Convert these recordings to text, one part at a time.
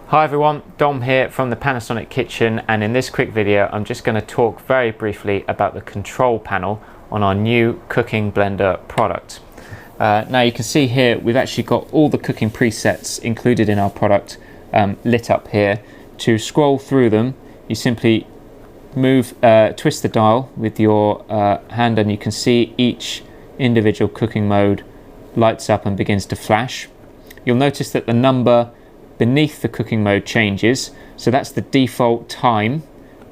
Hi everyone, Dom here from the Panasonic kitchen, and in this quick video I'm just going to talk very briefly about the control panel on our new cooking blender product. Now you can see here we've actually got all the cooking presets included in our product lit up here. To scroll through them you simply twist the dial with your hand and you can see each individual cooking mode lights up and begins to flash. You'll notice that the number beneath the cooking mode changes, so that's the default time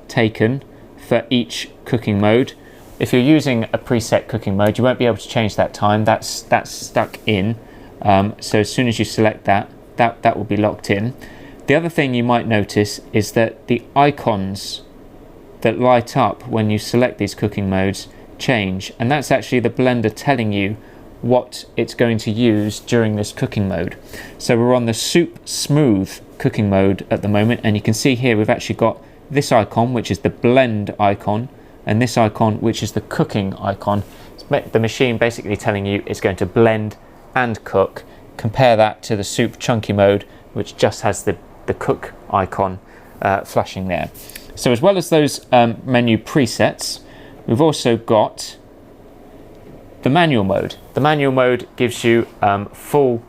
taken for each cooking mode. If you're using a preset cooking mode you won't be able to change that time, that's stuck in, so as soon as you select that will be locked in. The other thing you might notice is that the icons that light up when you select these cooking modes change, and that's actually the blender telling you what it's going to use during this cooking mode. So we're on the soup smooth cooking mode at the moment, and you can see here we've actually got this icon which is the blend icon and this icon which is the cooking icon. It's the machine basically telling you it's going to blend and cook. Compare that to the soup chunky mode which just has the cook icon flashing there. So as well as those menu presets, we've also got the manual mode. The manual mode gives you full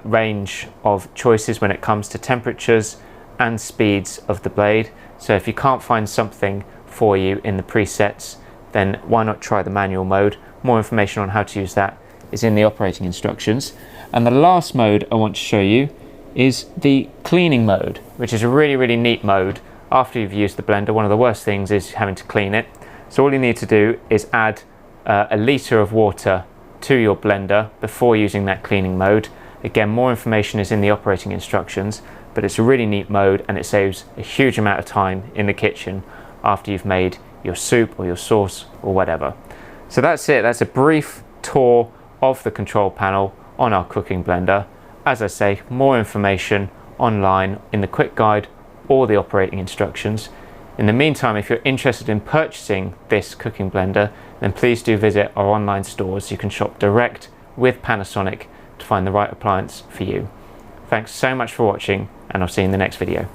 range of choices when it comes to temperatures and speeds of the blade. So if you can't find something for you in the presets, then why not try the manual mode? More information on how to use that is in the operating instructions. And the last mode I want to show you is the cleaning mode, which is a really neat mode. After you've used the blender, one of the worst things is having to clean it. So all you need to do is add a litre of water to your blender before using that cleaning mode. Again, more information is in the operating instructions, but it's a really neat mode and it saves a huge amount of time in the kitchen after you've made your soup or your sauce or whatever. So that's it. That's a brief tour of the control panel on our cooking blender. As I say, more information online in the quick guide or the operating instructions. In the meantime, if you're interested in purchasing this cooking blender, then please do visit our online stores. You can shop direct with Panasonic to find the right appliance for you. Thanks so much for watching, and I'll see you in the next video.